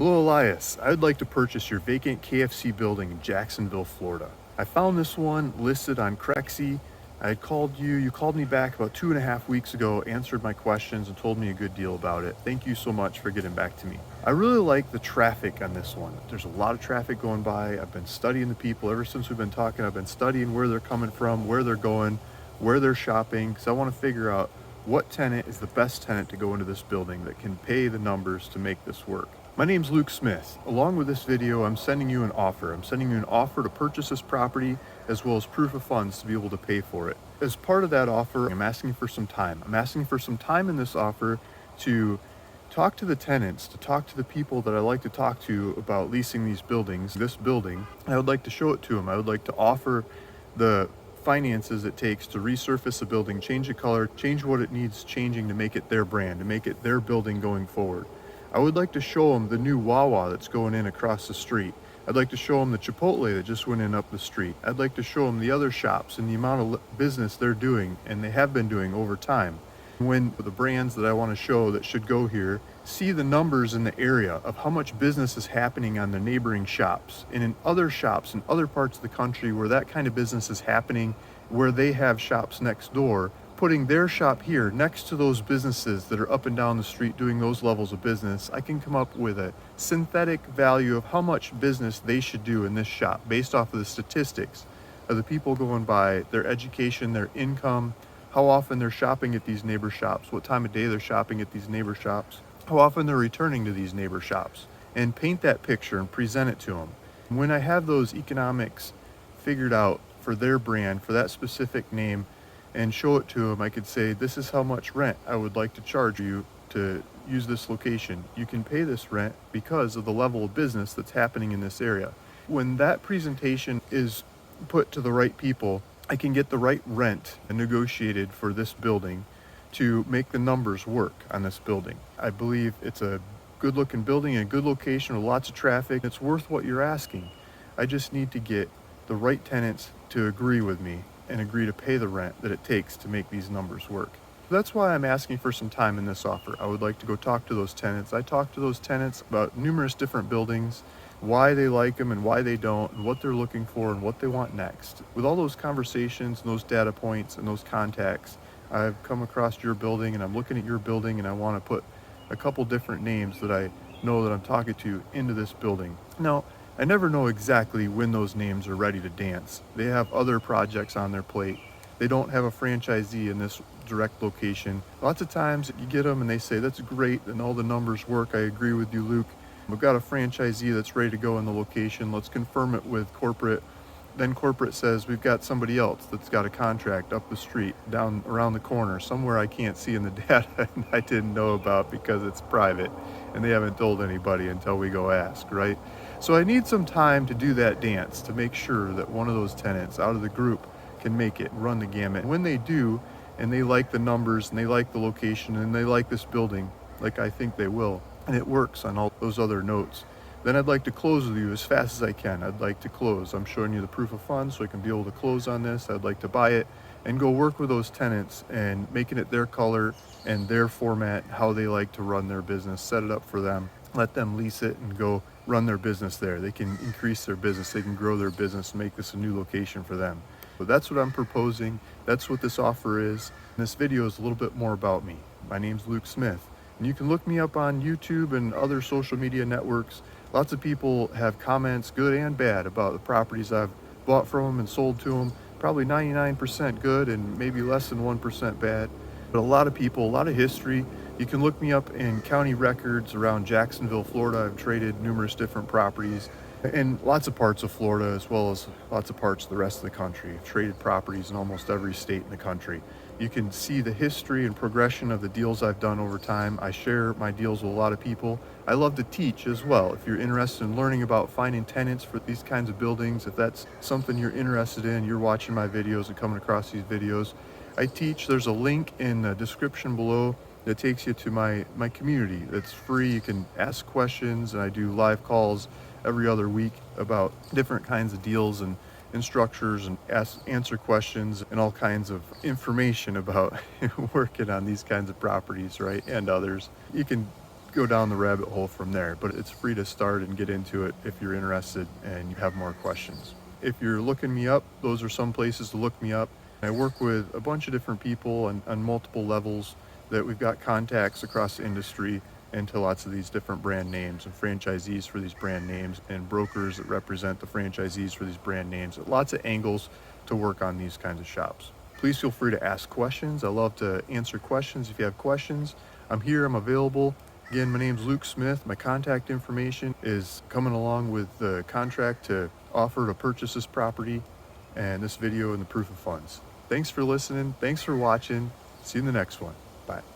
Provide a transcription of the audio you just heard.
Hello Elias, I would like to purchase your vacant KFC building in Jacksonville, Florida. I found this one listed on Crexy. I had called you called me back about 2.5 weeks ago, answered my questions and told me a good deal about it. Thank you so much for getting back to me. I really like the traffic on this one. There's a lot of traffic going by. I've been studying the people ever since we've been talking. I've been studying where they're coming from, where they're going, where they're shopping, because I want to figure out what tenant is the best tenant to go into this building that can pay the numbers to make this work. My name's Luke Smith. Along with this video, I'm sending you an offer. I'm sending you an offer to purchase this property as well as proof of funds to be able to pay for it. As part of that offer, I'm asking for some time. I'm asking for some time in this offer to talk to the tenants, to talk to the people that I like to talk to about leasing these buildings, this building. I would like to show it to them. I would like to offer the finances it takes to resurface a building, change the color, change what it needs changing to make it their brand, to make it their building going forward. I would like to show them the new Wawa that's going in across the street. I'd like to show them the Chipotle that just went in up the street. I'd like to show them the other shops and the amount of business they're doing and they have been doing over time. When the brands that I want to show that should go here see the numbers in the area of how much business is happening on the neighboring shops and in other shops in other parts of the country where that kind of business is happening, where they have shops next door, putting their shop here next to those businesses that are up and down the street doing those levels of business, I can come up with a synthetic value of how much business they should do in this shop based off of the statistics of the people going by, their education, their income, how often they're shopping at these neighbor shops, what time of day they're shopping at these neighbor shops, how often they're returning to these neighbor shops, and paint that picture and present it to them. When I have those economics figured out for their brand, for that specific name, and show it to them, I could say, this is how much rent I would like to charge you to use this location. You can pay this rent because of the level of business that's happening in this area. When that presentation is put to the right people, I can get the right rent negotiated for this building to make the numbers work on this building. I believe it's a good looking building in a good location with lots of traffic. It's worth what you're asking. I just need to get the right tenants to agree with me and agree to pay the rent that it takes to make these numbers work. That's why I'm asking for some time in this offer. I would like to go talk to those tenants. I talk to those tenants about numerous different buildings, why they like them and why they don't, and what they're looking for and what they want next. With all those conversations and those data points and those contacts, I've come across your building and I'm looking at your building and I want to put a couple different names that I know that I'm talking to into this building. Now, I never know exactly when those names are ready to dance. They have other projects on their plate. They don't have a franchisee in this direct location. Lots of times you get them and they say, that's great, and all the numbers work. I agree with you, Luke. We've got a franchisee that's ready to go in the location. Let's confirm it with corporate. Then corporate says, we've got somebody else that's got a contract up the street, down around the corner, somewhere I can't see in the data and I didn't know about because it's private and they haven't told anybody until we go ask, right? So I need some time to do that dance to make sure that one of those tenants out of the group can make it, run the gamut. When they do, and they like the numbers and they like the location and they like this building, like I think they will, and it works on all those other notes, then I'd like to close with you as fast as I can. I'd like to close. I'm showing you the proof of funds so I can be able to close on this. I'd like to buy it and go work with those tenants and making it their color and their format, how they like to run their business, set it up for them, let them lease it and go run their business there. They can increase their business, they can grow their business, make this a new location for them. So that's what I'm proposing. That's what this offer is. And this video is a little bit more about me. My name's Luke Smith. And you can look me up on YouTube and other social media networks. Lots of people have comments, good and bad, about the properties I've bought from them and sold to them. Probably 99% good and maybe less than 1% bad. But a lot of people, a lot of history. You can look me up in county records around Jacksonville, Florida. I've traded numerous different properties in lots of parts of Florida as well as lots of parts of the rest of the country. I've traded properties in almost every state in the country. You can see the history and progression of the deals I've done over time. I share my deals with a lot of people. I love to teach as well. If you're interested in learning about finding tenants for these kinds of buildings, if that's something you're interested in, you're watching my videos and coming across these videos, I teach. There's a link in the description below that takes you to my community. It's free. You can ask questions, and I do live calls every other week about different kinds of deals and structures, and answer questions and all kinds of information about working on these kinds of properties, right, and others. You can go down the rabbit hole from there, but it's free to start and get into it if you're interested and you have more questions. If you're looking me up, those are some places to look me up. I work with a bunch of different people on multiple levels that we've got contacts across the industry into lots of these different brand names and franchisees for these brand names and brokers that represent the franchisees for these brand names. Lots of angles to work on these kinds of shops. Please feel free to ask questions. I love to answer questions. If you have questions, I'm here, I'm available. Again, my name's Luke Smith. My contact information is coming along with the contract to offer to purchase this property and this video and the proof of funds. Thanks for listening. Thanks for watching. See you in the next one. Bye.